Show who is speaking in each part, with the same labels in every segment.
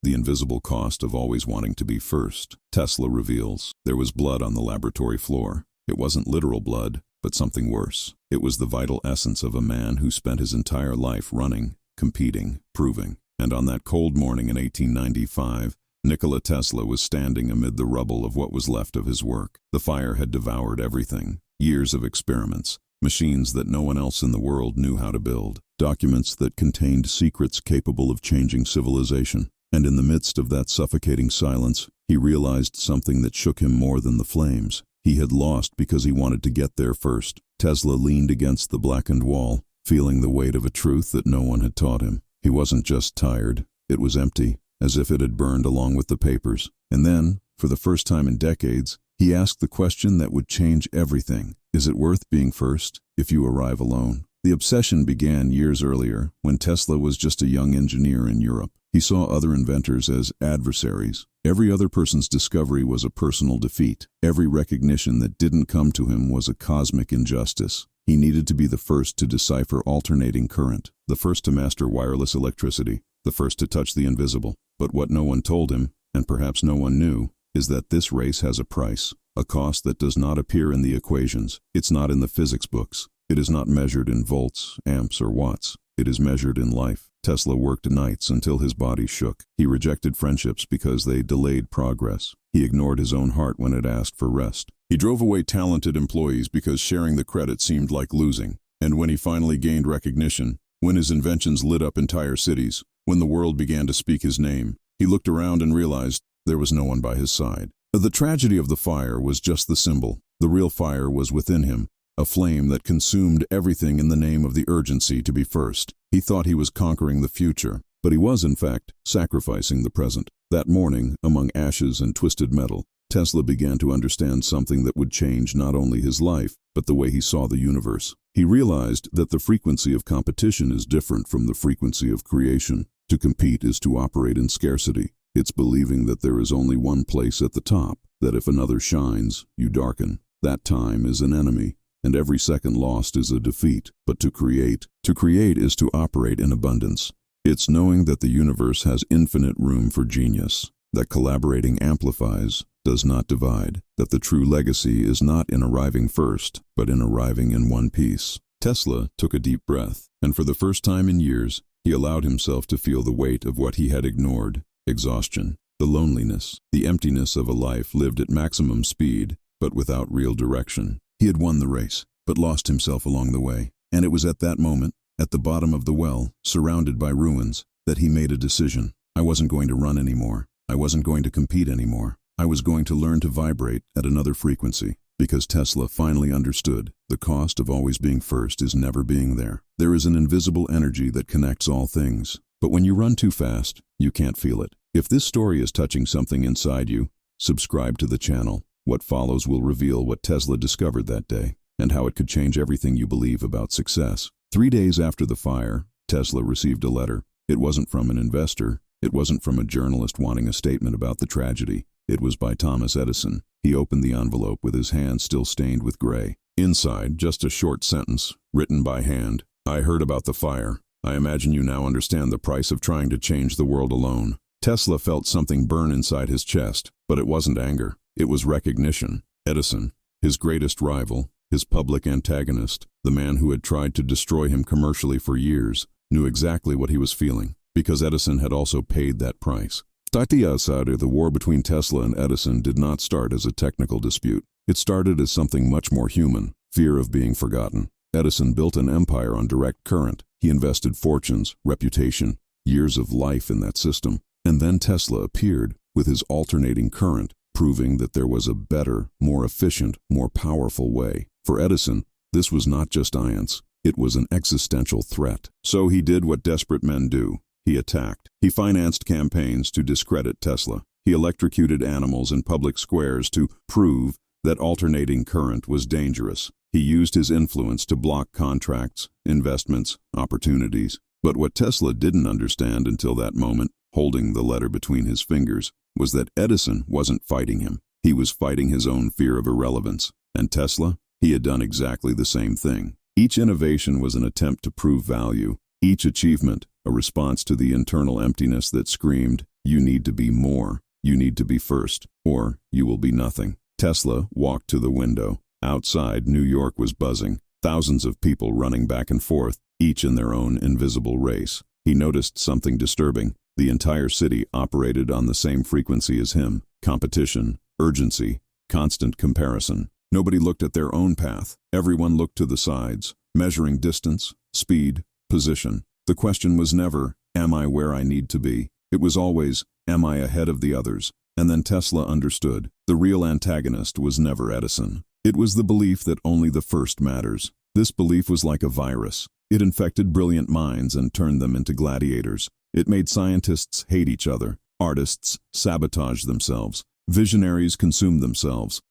Speaker 1: The invisible cost of always wanting to be first. Tesla reveals there was blood on the laboratory floor. It wasn't literal blood, but something worse. It was the vital essence of a man who spent his entire life running, competing, proving. And on that cold morning in 1895, Nikola Tesla was standing amid the rubble of what was left of his work. The fire had devoured everything. Years of experiments, machines that no one else in the world knew how to build, documents that contained secrets capable of changing civilization. And in the midst of that suffocating silence, he realized something that shook him more than the flames. He had lost because he wanted to get there first. Tesla leaned against the blackened wall, feeling the weight of a truth that no one had taught him. He wasn't just tired, it was empty, as if it had burned along with the papers. And then, for the first time in decades, he asked the question that would change everything. Is it worth being first if you arrive alone? The obsession began years earlier, when Tesla was just a young engineer in Europe. He saw other inventors as adversaries. Every other person's discovery was a personal defeat. Every recognition that didn't come to him was a cosmic injustice. He needed to be the first to decipher alternating current, the first to master wireless electricity, the first to touch the invisible. But what no one told him, and perhaps no one knew, is that this race has a price, a cost that does not appear in the equations. It's not in the physics books. It is not measured in volts, amps, or watts. It is measured in life. Tesla worked nights until his body shook. He rejected friendships because they delayed progress. He ignored his own heart when it asked for rest. He drove away talented employees because sharing the credit seemed like losing. And when he finally gained recognition, when his inventions lit up entire cities, when the world began to speak his name, he looked around and realized there was no one by his side. The tragedy of the fire was just the symbol. The real fire was within him, a flame that consumed everything in the name of the urgency to be first. He thought he was conquering the future, but he was, in fact, sacrificing the present. That morning, among ashes and twisted metal, Tesla began to understand something that would change not only his life, but the way he saw the universe. He realized that the frequency of competition is different from the frequency of creation. To compete is to operate in scarcity. It's believing that there is only one place at the top, that if another shines, you darken. That time is an enemy, and every second lost is a defeat. But to create is to operate in abundance. It's knowing that the universe has infinite room for genius, that collaborating amplifies, does not divide, that the true legacy is not in arriving first, but in arriving in one piece. Tesla took a deep breath, and for the first time in years, he allowed himself to feel the weight of what he had ignored: exhaustion, the loneliness, the emptiness of a life lived at maximum speed, but without real direction. He had won the race, but lost himself along the way. And it was at that moment, at the bottom of the well, surrounded by ruins, that he made a decision. I wasn't going to run anymore. I wasn't going to compete anymore. I was going to learn to vibrate at another frequency. Because Tesla finally understood, the cost of always being first is never being there. There is an invisible energy that connects all things. But when you run too fast, you can't feel it. If this story is touching something inside you, subscribe to the channel. What follows will reveal what Tesla discovered that day, and how it could change everything you believe about success. 3 days after the fire, Tesla received a letter. It wasn't from an investor. It wasn't from a journalist wanting a statement about the tragedy. It was by Thomas Edison. He opened the envelope with his hand still stained with gray. Inside, just a short sentence, written by hand. I heard about the fire. I imagine you now understand the price of trying to change the world alone. Tesla felt something burn inside his chest, but it wasn't anger. It was recognition. Edison, his greatest rival, his public antagonist, the man who had tried to destroy him commercially for years, knew exactly what he was feeling, because Edison had also paid that price. The war between Tesla and Edison did not start as a technical dispute. It started as something much more human: fear of being forgotten. Edison built an empire on direct current. He invested fortunes, reputation, years of life in that system. And then Tesla appeared with his alternating current, proving that there was a better, more efficient, more powerful way. For Edison, this was not just science. It was an existential threat. So he did what desperate men do. He attacked. He financed campaigns to discredit Tesla. He electrocuted animals in public squares to prove that alternating current was dangerous. He used his influence to block contracts, investments, opportunities. But what Tesla didn't understand until that moment, holding the letter between his fingers, was that Edison wasn't fighting him. He was fighting his own fear of irrelevance. And Tesla? He had done exactly the same thing. Each innovation was an attempt to prove value. Each achievement, a response to the internal emptiness that screamed, "You need to be more, you need to be first, or you will be nothing." Tesla walked to the window. Outside, New York was buzzing, thousands of people running back and forth, each in their own invisible race. He noticed something disturbing. The entire city operated on the same frequency as him: competition, urgency, constant comparison. Nobody looked at their own path. Everyone looked to the sides, measuring distance, speed, position. The question was never, "Am I where I need to be?" It was always, "Am I ahead of the others?" And then Tesla understood. The real antagonist was never Edison. It was the belief that only the first matters. This belief was like a virus. It infected brilliant minds and turned them into gladiators. It made scientists hate each other, artists sabotage themselves, visionaries consume themselves.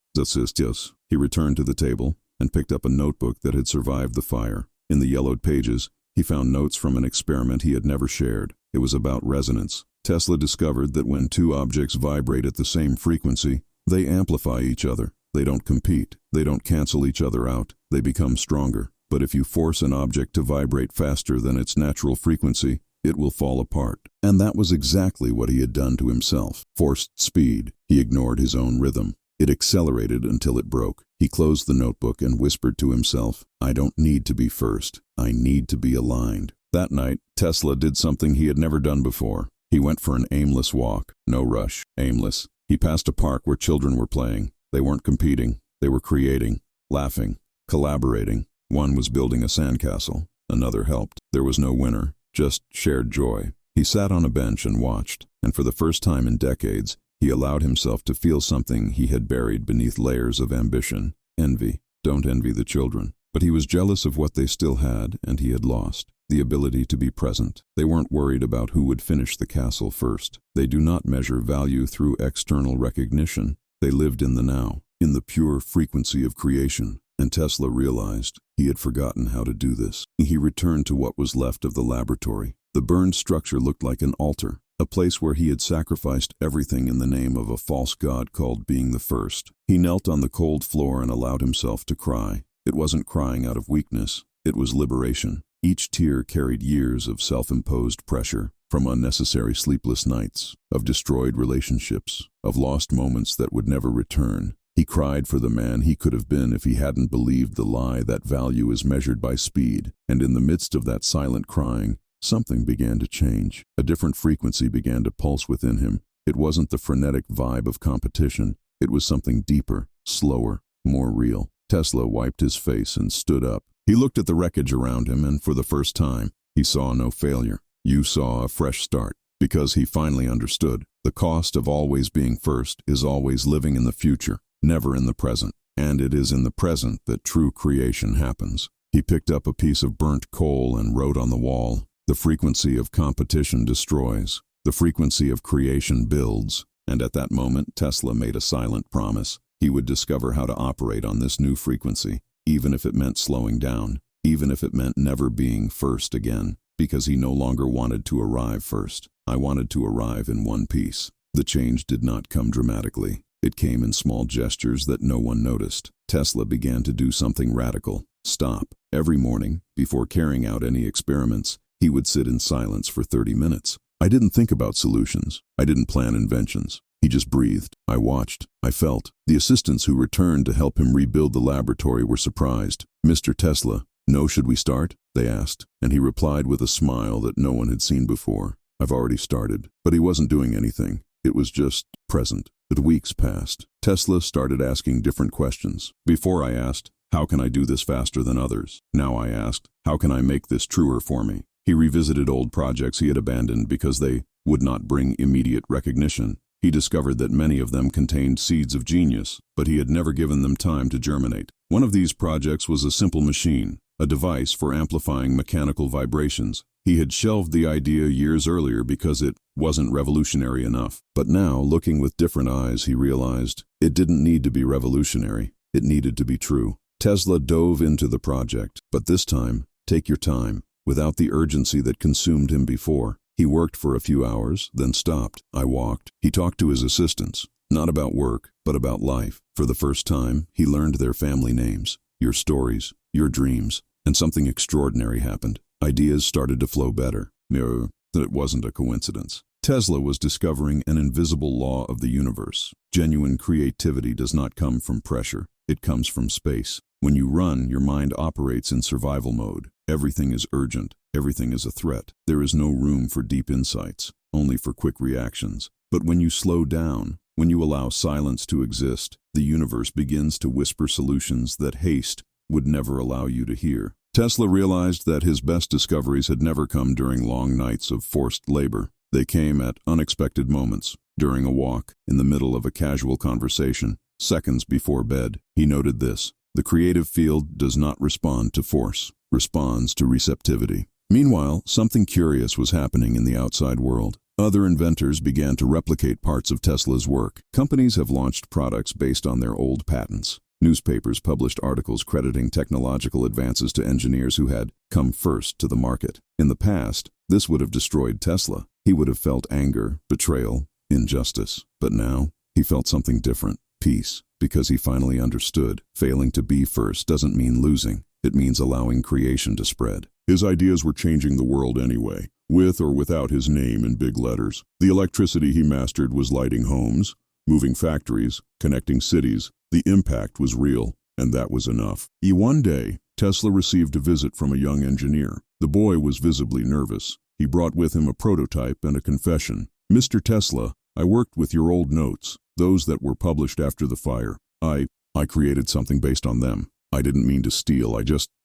Speaker 1: He returned to the table and picked up a notebook that had survived the fire. In the yellowed pages, he found notes from an experiment he had never shared. It was about resonance. Tesla discovered that when two objects vibrate at the same frequency, they amplify each other. They don't compete. They don't cancel each other out. They become stronger. But if you force an object to vibrate faster than its natural frequency, it will fall apart. And that was exactly what he had done to himself. Forced speed. He ignored his own rhythm. It accelerated until it broke. He closed the notebook and whispered to himself, "I don't need to be first. I need to be aligned." That night, Tesla did something he had never done before. He went for an aimless walk. No rush. Aimless. He passed a park where children were playing. They weren't competing. They were creating, laughing, collaborating. One was building a sandcastle. Another helped. There was no winner, just shared joy. He sat on a bench and watched, and for the first time in decades, he allowed himself to feel something he had buried beneath layers of ambition. Envy. Don't envy the children. But he was jealous of what they still had and he had lost. The ability to be present. They weren't worried about who would finish the castle first. They do not measure value through external recognition. They lived in the now, in the pure frequency of creation. And Tesla realized he had forgotten how to do this. He returned to what was left of the laboratory. The burned structure looked like an altar, a place where he had sacrificed everything in the name of a false god called being the first. He knelt on the cold floor and allowed himself to cry. It wasn't crying out of weakness. It was liberation. Each tear carried years of self-imposed pressure, from unnecessary sleepless nights, of destroyed relationships, of lost moments that would never return. He cried for the man he could have been if he hadn't believed the lie that value is measured by speed. And in the midst of that silent crying, something began to change. A different frequency began to pulse within him. It wasn't the frenetic vibe of competition. It was something deeper, slower, more real. Tesla wiped his face and stood up. He looked at the wreckage around him, and for the first time, he saw no failure. You saw a fresh start, because he finally understood. The cost of always being first is always living in the future, never in the present. And it is in the present that true creation happens. He picked up a piece of burnt coal and wrote on the wall, "The frequency of competition destroys. The frequency of creation builds." And at that moment, Tesla made a silent promise. He would discover how to operate on this new frequency, even if it meant slowing down, even if it meant never being first again, because he no longer wanted to arrive first. I wanted to arrive in one piece. The change did not come dramatically. It came in small gestures that no one noticed. Tesla began to do something radical. Stop. Every morning, before carrying out any experiments, he would sit in silence for 30 minutes. I didn't think about solutions. I didn't plan inventions. He just breathed. I watched. I felt. The assistants who returned to help him rebuild the laboratory were surprised. "Mr. Tesla, no, should we start?" they asked. And he replied with a smile that no one had seen before. "I've already started." But he wasn't doing anything. It was just present. But weeks passed. Tesla started asking different questions. Before I asked, "How can I do this faster than others?" Now I asked, "How can I make this truer for me?" He revisited old projects he had abandoned because they would not bring immediate recognition. He discovered that many of them contained seeds of genius, but he had never given them time to germinate. One of these projects was a simple machine, a device for amplifying mechanical vibrations. He had shelved the idea years earlier because it wasn't revolutionary enough. But now, looking with different eyes, he realized it didn't need to be revolutionary. It needed to be true. Tesla dove into the project, but this time, take your time, without the urgency that consumed him before. He worked for a few hours, then stopped. I walked. He talked to his assistants, not about work, but about life. For the first time, he learned their family names, your stories, your dreams, and something extraordinary happened. Ideas started to flow better. mirror, that it wasn't a coincidence. Tesla was discovering an invisible law of the universe. Genuine creativity does not come from pressure. It comes from space. When you run, your mind operates in survival mode. Everything is urgent. Everything is a threat. There is no room for deep insights, only for quick reactions. But when you slow down, when you allow silence to exist, the universe begins to whisper solutions that haste would never allow you to hear. Tesla realized that his best discoveries had never come during long nights of forced labor. They came at unexpected moments, during a walk, in the middle of a casual conversation, seconds before bed. He noted this: the creative field does not respond to force, responds to receptivity. Meanwhile, something curious was happening in the outside world. Other inventors began to replicate parts of Tesla's work. Companies have launched products based on their old patents. Newspapers published articles crediting technological advances to engineers who had come first to the market. In the past, this would have destroyed Tesla. He would have felt anger, betrayal, injustice. But now, he felt something different: peace, because he finally understood. Failing to be first doesn't mean losing. It means allowing creation to spread. His ideas were changing the world anyway, with or without his name in big letters. The electricity he mastered was lighting homes, moving factories, connecting cities. The impact was real, and that was enough. One day, Tesla received a visit from a young engineer. The boy was visibly nervous. He brought with him a prototype and a confession. "Mr. Tesla, I worked with your old notes, those that were published after the fire. I created something based on them. I didn't mean to steal,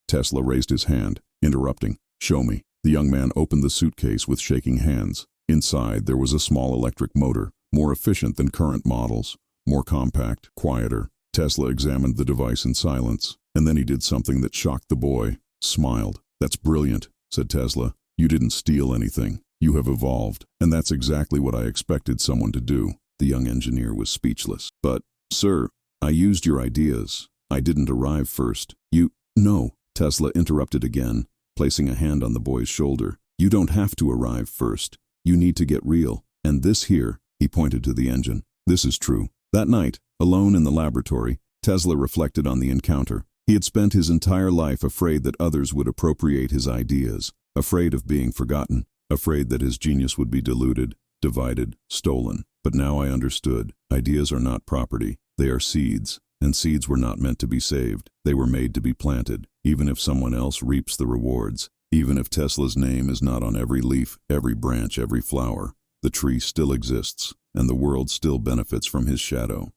Speaker 1: Tesla raised his hand, interrupting. "Show me." The young man opened the suitcase with shaking hands. Inside, there was a small electric motor, more efficient than current models, more compact, quieter. Tesla examined the device in silence, and then he did something that shocked the boy. Smiled. "That's brilliant," said Tesla. "You didn't steal anything. You have evolved, and that's exactly what I expected someone to do." The young engineer was speechless. "But, sir, I used your ideas. I didn't arrive first. No," Tesla interrupted again, placing a hand on the boy's shoulder. "You don't have to arrive first. You need to get real. And this here," he pointed to the engine, "this is true." That night, alone in the laboratory, Tesla reflected on the encounter. He had spent his entire life afraid that others would appropriate his ideas, afraid of being forgotten, afraid that his genius would be diluted, divided, stolen. But now I understood. Ideas are not property. They are seeds. And seeds were not meant to be saved. They were made to be planted, even if someone else reaps the rewards. Even if Tesla's name is not on every leaf, every branch, every flower, the tree still exists, and the world still benefits from his shadow.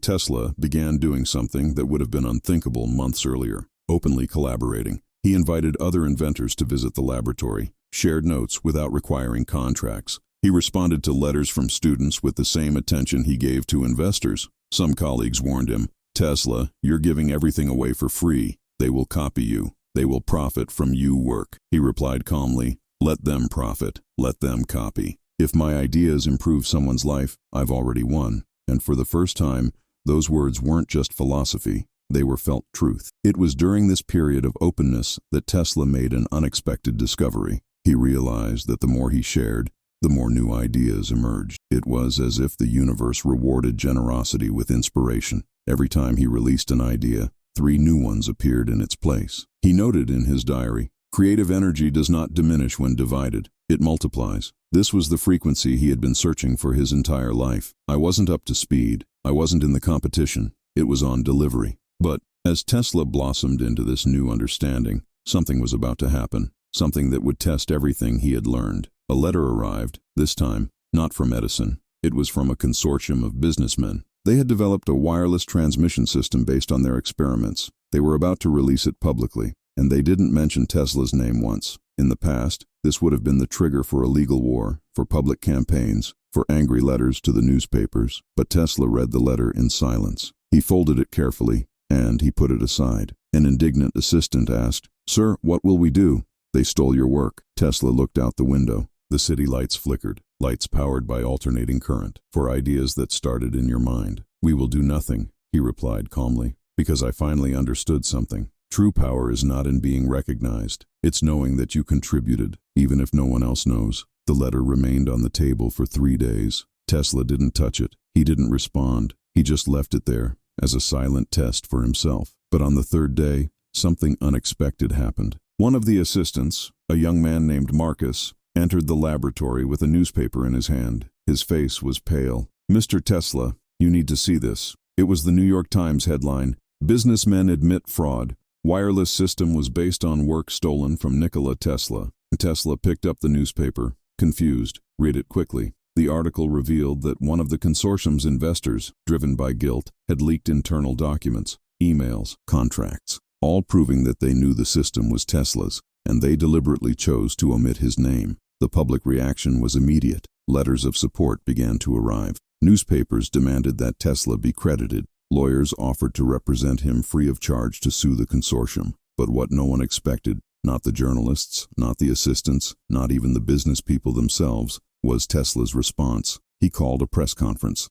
Speaker 1: Tesla began doing something that would have been unthinkable months earlier, openly collaborating. He invited other inventors to visit the laboratory, shared notes without requiring contracts. He responded to letters from students with the same attention he gave to investors. Some colleagues warned him, "Tesla, you're giving everything away for free. They will copy you. They will profit from your work." He replied calmly, "Let them profit. Let them copy. If my ideas improve someone's life, I've already won." And for the first time, those words weren't just philosophy. They were felt truth. It was during this period of openness that Tesla made an unexpected discovery. He realized that the more he shared, the more new ideas emerged. It was as if the universe rewarded generosity with inspiration. Every time he released an idea, 3 new ones appeared in its place. He noted in his diary, "Creative energy does not diminish when divided. It multiplies." This was the frequency he had been searching for his entire life. I wasn't up to speed. I wasn't in the competition. It was on delivery. But as Tesla blossomed into this new understanding, something was about to happen. Something that would test everything he had learned. A letter arrived, this time, not from Edison. It was from a consortium of businessmen. They had developed a wireless transmission system based on their experiments. They were about to release it publicly, and they didn't mention Tesla's name once. In the past, this would have been the trigger for a legal war, for public campaigns, for angry letters to the newspapers. But Tesla read the letter in silence. He folded it carefully, and he put it aside. An indignant assistant asked, "Sir, what will we do?" "They stole your work." Tesla looked out the window. The city lights flickered, lights powered by alternating current, for ideas that started in your mind. "We will do nothing," he replied calmly, "because I finally understood something. True power is not in being recognized. It's knowing that you contributed, even if no one else knows." The letter remained on the table for 3 days. Tesla didn't touch it. He didn't respond. He just left it there, as a silent test for himself. But on the 3rd day, something unexpected happened. One of the assistants, a young man named Marcus, entered the laboratory with a newspaper in his hand. His face was pale. "Mr. Tesla, you need to see this." It was the New York Times headline, "Businessmen Admit Fraud. Wireless System was based on work stolen from Nikola Tesla." Tesla picked up the newspaper, confused. "Read it quickly." The article revealed that one of the consortium's investors, driven by guilt, had leaked internal documents, emails, contracts, all proving that they knew the system was Tesla's, and they deliberately chose to omit his name. The public reaction was immediate. Letters of support began to arrive. Newspapers demanded that Tesla be credited. Lawyers offered to represent him free of charge to sue the consortium. But what no one expected, not the journalists, not the assistants, not even the business people themselves, was Tesla's response. He called a press conference.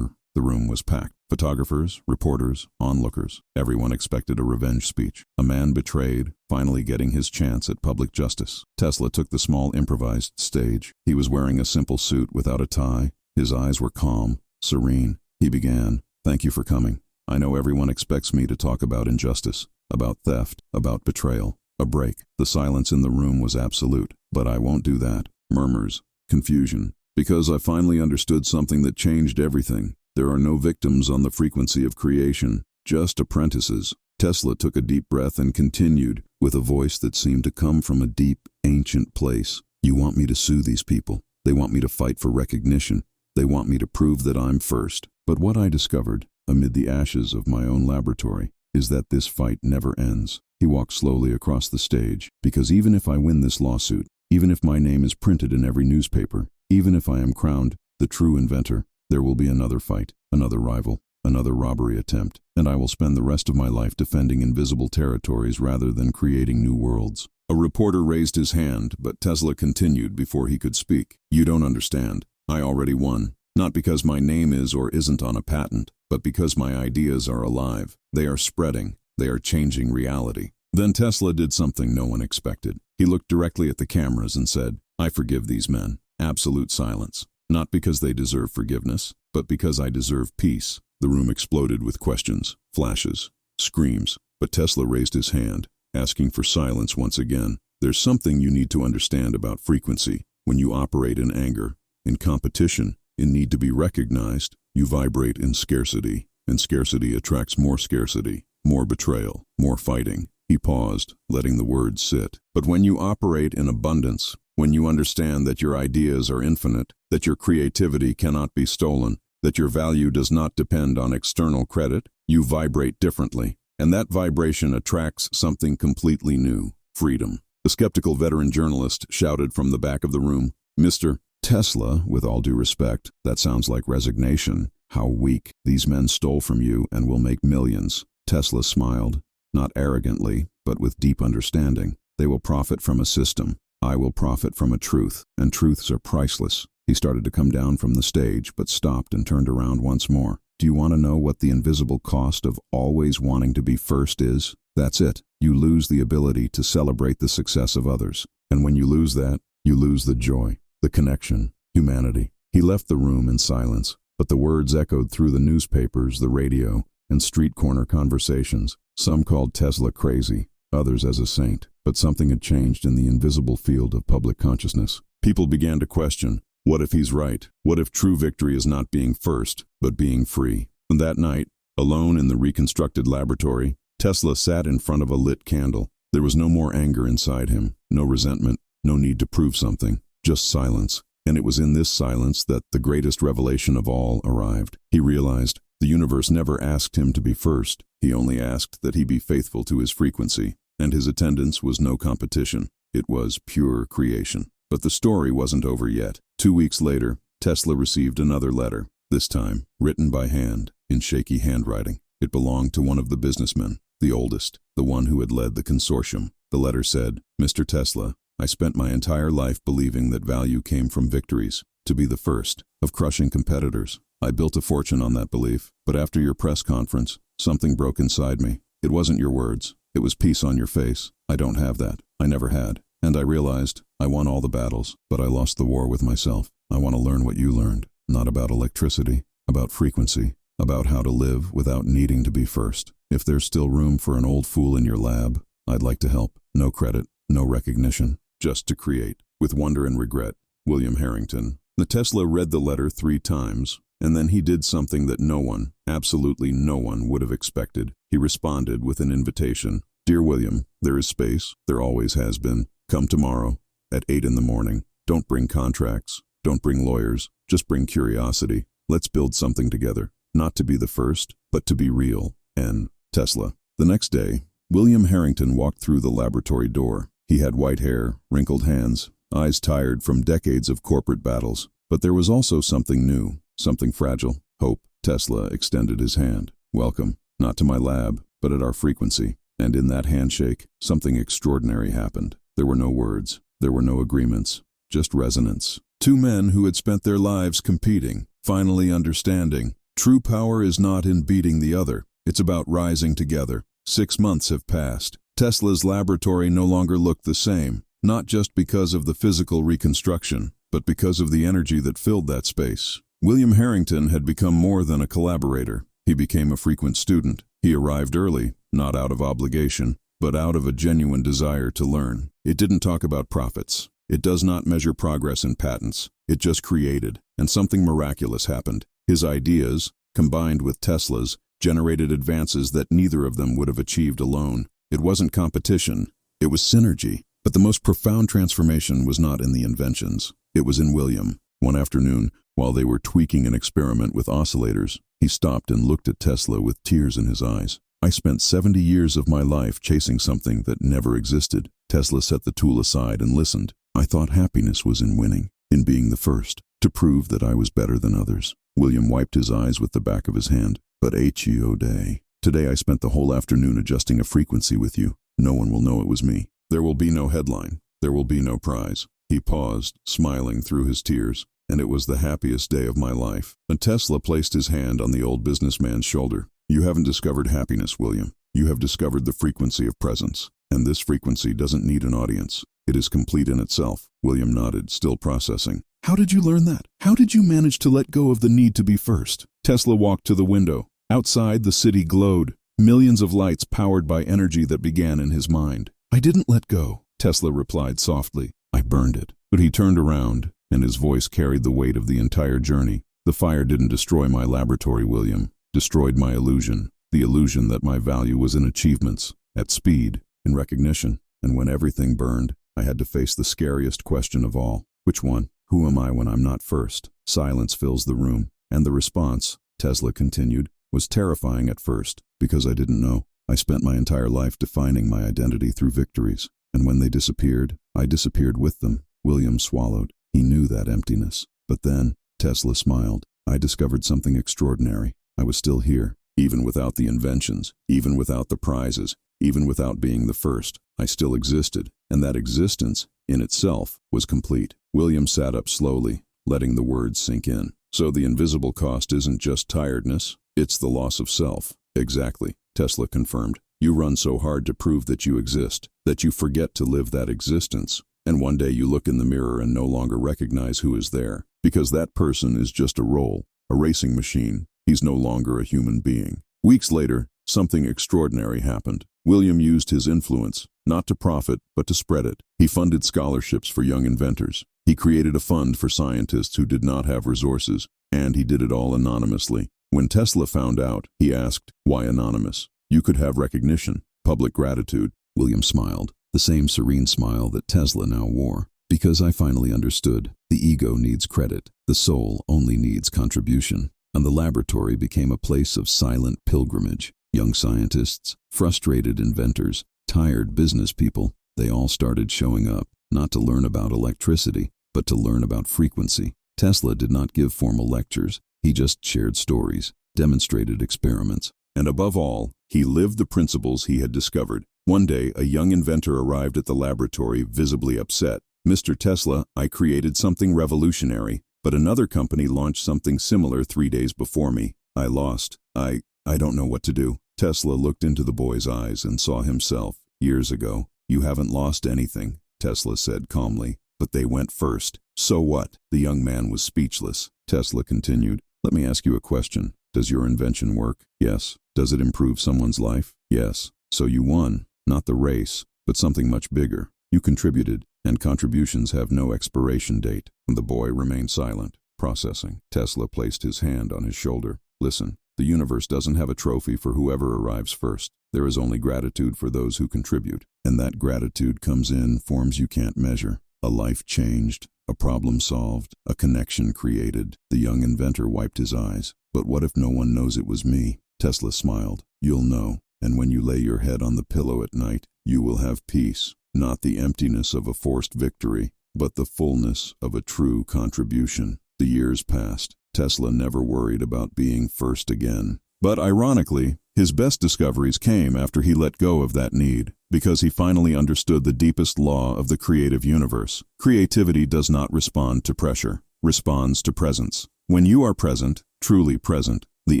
Speaker 1: The room was packed. Photographers, reporters, onlookers. Everyone expected a revenge speech. A man betrayed, finally getting his chance at public justice. Tesla took the small improvised stage. He was wearing a simple suit without a tie. His eyes were calm, serene. He began, "Thank you for coming. I know everyone expects me to talk about injustice, about theft, about betrayal." A break. The silence in the room was absolute. "But I won't do that." Murmurs. Confusion. "Because I finally understood something that changed everything. There are no victims on the frequency of creation, just apprentices." Tesla took a deep breath and continued, with a voice that seemed to come from a deep, ancient place. "You want me to sue these people. They want me to fight for recognition. They want me to prove that I'm first. But what I discovered, amid the ashes of my own laboratory, is that this fight never ends." He walked slowly across the stage. "Because even if I win this lawsuit, even if my name is printed in every newspaper, even if I am crowned the true inventor, there will be another fight, another rival, another robbery attempt, and I will spend the rest of my life defending invisible territories rather than creating new worlds." A reporter raised his hand, but Tesla continued before he could speak. "You don't understand. I already won. Not because my name is or isn't on a patent, but because my ideas are alive. They are spreading. They are changing reality." Then Tesla did something no one expected. He looked directly at the cameras and said, "I forgive these men." Absolute silence. "Not because they deserve forgiveness, but because I deserve peace." The room exploded with questions, flashes, screams, but Tesla raised his hand, asking for silence once again. "There's something you need to understand about frequency. When you operate in anger, in competition, in need to be recognized, you vibrate in scarcity, and scarcity attracts more scarcity, more betrayal, more fighting." He paused, letting the words sit. "But when you operate in abundance, when you understand that your ideas are infinite, that your creativity cannot be stolen, that your value does not depend on external credit, you vibrate differently. And that vibration attracts something completely new, freedom." The skeptical veteran journalist shouted from the back of the room, "Mr. Tesla, with all due respect, that sounds like resignation. How weak. These men stole from you and will make millions." Tesla smiled, not arrogantly, but with deep understanding. "They will profit from a system. I will profit from a truth, and truths are priceless." He started to come down from the stage, but stopped and turned around once more. "Do you want to know what the invisible cost of always wanting to be first is? That's it. You lose the ability to celebrate the success of others. And when you lose that, you lose the joy, the connection, humanity." He left the room in silence, but the words echoed through the newspapers, the radio, and street corner conversations. Some called Tesla crazy, others as a saint, but something had changed in the invisible field of public consciousness. People began to question, what if he's right? What if true victory is not being first, but being free? And that night, alone in the reconstructed laboratory, Tesla sat in front of a lit candle. There was no more anger inside him, no resentment, no need to prove something, just silence. And it was in this silence that the greatest revelation of all arrived. He realized the universe never asked him to be first. He only asked that he be faithful to his frequency, and his attendance was no competition. It was pure creation. But the story wasn't over yet. 2 weeks later, Tesla received another letter, this time written by hand, in shaky handwriting. It belonged to one of the businessmen, the oldest, the one who had led the consortium. The letter said, "Mr. Tesla, I spent my entire life believing that value came from victories, to be the first, of crushing competitors. I built a fortune on that belief, but after your press conference, something broke inside me. It wasn't your words. It was peace on your face. I don't have that. I never had. And I realized I won all the battles, but I lost the war with myself. I want to learn what you learned, not about electricity, about frequency, about how to live without needing to be first. If there's still room for an old fool in your lab, I'd like to help." no credit, no recognition, just to create. With wonder and regret, William Harrington. The Tesla read the letter 3 times, and then he did something that no one, absolutely no one, would have expected. He responded with an invitation. Dear William, there is space, there always has been. Come tomorrow, at 8 in the morning. Don't bring contracts, don't bring lawyers, just bring curiosity. Let's build something together. Not to be the first, but to be real. N. Tesla. The next day, William Harrington walked through the laboratory door. He had white hair, wrinkled hands, eyes tired from decades of corporate battles. But there was also something new, something fragile. Hope. Tesla extended his hand. Welcome, not to my lab, but at our frequency. And in that handshake, something extraordinary happened. There were no words, there were no agreements, just resonance. 2 men who had spent their lives competing, finally understanding. True power is not in beating the other, it's about rising together. 6 months have passed. Tesla's laboratory no longer looked the same, not just because of the physical reconstruction, but because of the energy that filled that space. William Harrington had become more than a collaborator. He became a frequent student. He arrived early, not out of obligation, but out of a genuine desire to learn. It didn't talk about profits. It does not measure progress in patents. It just created, and something miraculous happened. His ideas, combined with Tesla's, generated advances that neither of them would have achieved alone. It wasn't competition, it was synergy. But the most profound transformation was not in the inventions. It was in William. One afternoon, while they were tweaking an experiment with oscillators, he stopped and looked at Tesla with tears in his eyes. I spent 70 years of my life chasing something that never existed. Tesla set the tool aside and listened. I thought happiness was in winning, in being the first, to prove that I was better than others. William wiped his eyes with the back of his hand. But H.E.O. day. Today I spent the whole afternoon adjusting a frequency with you. No one will know it was me. There will be no headline. There will be no prize. He paused, smiling through his tears. And it was the happiest day of my life. And Tesla placed his hand on the old businessman's shoulder. You haven't discovered happiness, William. You have discovered the frequency of presence. And this frequency doesn't need an audience. It is complete in itself. William nodded, still processing. How did you learn that? How did you manage to let go of the need to be first? Tesla walked to the window. Outside, the city glowed. Millions of lights powered by energy that began in his mind. I didn't let go, Tesla replied softly. I burned it. But he turned around, and his voice carried the weight of the entire journey. The fire didn't destroy my laboratory, William. Destroyed my illusion. The illusion that my value was in achievements, at speed, in recognition. And when everything burned, I had to face the scariest question of all. Which one? Who am I when I'm not first? Silence fills the room. And the response, Tesla continued, was terrifying at first, because I didn't know. I spent my entire life defining my identity through victories. And when they disappeared, I disappeared with them. William swallowed. He knew that emptiness. But then, Tesla smiled. I discovered something extraordinary. I was still here, even without the inventions, even without the prizes, even without being the first. I still existed, and that existence, in itself, was complete. William sat up slowly, letting the words sink in. So the invisible cost isn't just tiredness, it's the loss of self. Exactly, Tesla confirmed. You run so hard to prove that you exist, that you forget to live that existence. And one day you look in the mirror and no longer recognize who is there, because that person is just a role, a racing machine. He's no longer a human being. Weeks later, something extraordinary happened. William used his influence, not to profit, but to spread it. He funded scholarships for young inventors. He created a fund for scientists who did not have resources, and he did it all anonymously. When Tesla found out, he asked, why anonymous? You could have recognition, public gratitude. William smiled, the same serene smile that Tesla now wore. Because I finally understood, the ego needs credit, the soul only needs contribution. And the laboratory became a place of silent pilgrimage. Young scientists, frustrated inventors, tired business people, they all started showing up, not to learn about electricity, but to learn about frequency. Tesla did not give formal lectures. He just shared stories, demonstrated experiments, and above all, he lived the principles he had discovered. One day, a young inventor arrived at the laboratory, visibly upset. Mr. Tesla, I created something revolutionary, but another company launched something similar 3 days before me. I lost. I don't know what to do. Tesla looked into the boy's eyes and saw himself, years ago. You haven't lost anything, Tesla said calmly, but they went first. So what? The young man was speechless. Tesla continued, let me ask you a question. Does your invention work? Yes. Does it improve someone's life? Yes. So you won, not the race, but something much bigger. You contributed, and contributions have no expiration date. The boy remained silent, processing. Tesla placed his hand on his shoulder. Listen, the universe doesn't have a trophy for whoever arrives first. There is only gratitude for those who contribute. And that gratitude comes in forms you can't measure. A life changed, a problem solved, a connection created. The young inventor wiped his eyes. But what if no one knows it was me? Tesla smiled. You'll know, and when you lay your head on the pillow at night, you will have peace. Not the emptiness of a forced victory, but the fullness of a true contribution. The years passed. Tesla never worried about being first again. But ironically, his best discoveries came after he let go of that need, because he finally understood the deepest law of the creative universe. Creativity does not respond to pressure, responds to presence. When you are present, truly present, the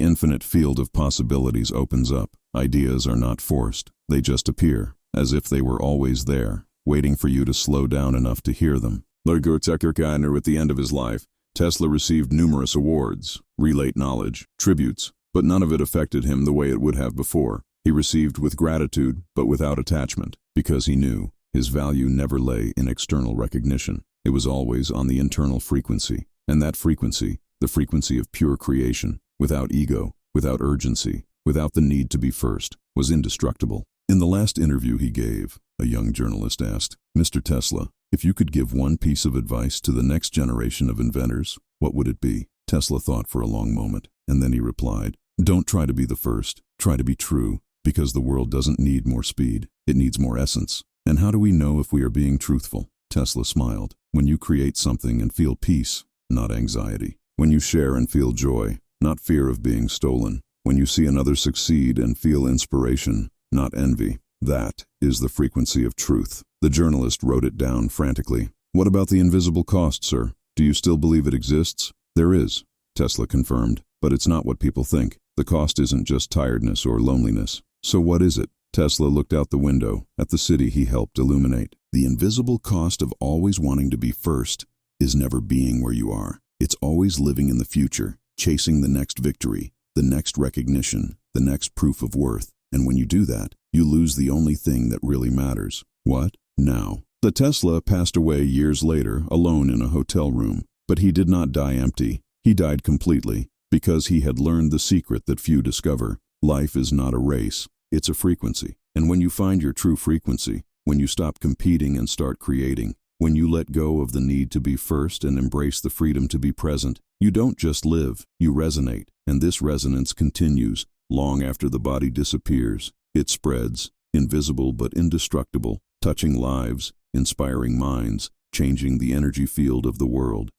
Speaker 1: infinite field of possibilities opens up. Ideas are not forced. They just appear, as if they were always there, waiting for you to slow down enough to hear them. At the end of his life, Tesla received numerous awards, relate knowledge, tributes, but none of it affected him the way it would have before. He received with gratitude, but without attachment, because he knew his value never lay in external recognition. It was always on the internal frequency, and that frequency, the frequency of pure creation, without ego, without urgency, without the need to be first, was indestructible. In the last interview he gave, a young journalist asked, "Mr. Tesla, if you could give one piece of advice to the next generation of inventors, what would it be?" Tesla thought for a long moment, and then he replied, "Don't try to be the first, try to be true, because the world doesn't need more speed, it needs more essence. And how do we know if we are being truthful?" Tesla smiled. "When you create something and feel peace, not anxiety. When you share and feel joy, not fear of being stolen. When you see another succeed and feel inspiration, not envy. That is the frequency of truth." The journalist wrote it down frantically. "What about the invisible cost, sir? Do you still believe it exists?" "There is," Tesla confirmed, "but it's not what people think. The cost isn't just tiredness or loneliness." "So what is it?" Tesla looked out the window at the city he helped illuminate. "The invisible cost of always wanting to be first is never being where you are. It's always living in the future, chasing the next victory, the next recognition, the next proof of worth. And when you do that, you lose the only thing that really matters." "What?" "Now." The Tesla passed away years later, alone in a hotel room. But he did not die empty. He died completely, because he had learned the secret that few discover. Life is not a race, it's a frequency. And when you find your true frequency, when you stop competing and start creating, when you let go of the need to be first and embrace the freedom to be present, you don't just live, you resonate. And this resonance continues long after the body disappears. It spreads, invisible but indestructible, touching lives, inspiring minds, changing the energy field of the world.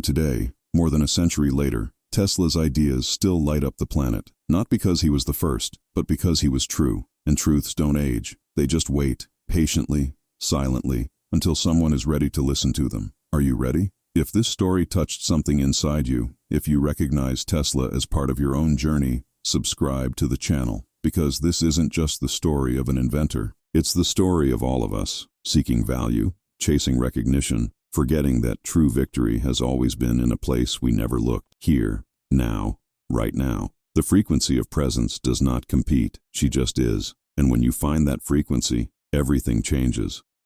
Speaker 1: Today, more than a century later, Tesla's ideas still light up the planet, not because he was the first, but because he was true. And truths don't age. They just wait, patiently, silently, until someone is ready to listen to them. Are you ready? If this story touched something inside you, if you recognize Tesla as part of your own journey, subscribe to the channel, because this isn't just the story of an inventor. It's the story of all of us, seeking value, chasing recognition, forgetting that true victory has always been in a place we never looked. Here, now, right now. The frequency of presence does not compete, she just is. And when you find that frequency, everything changes.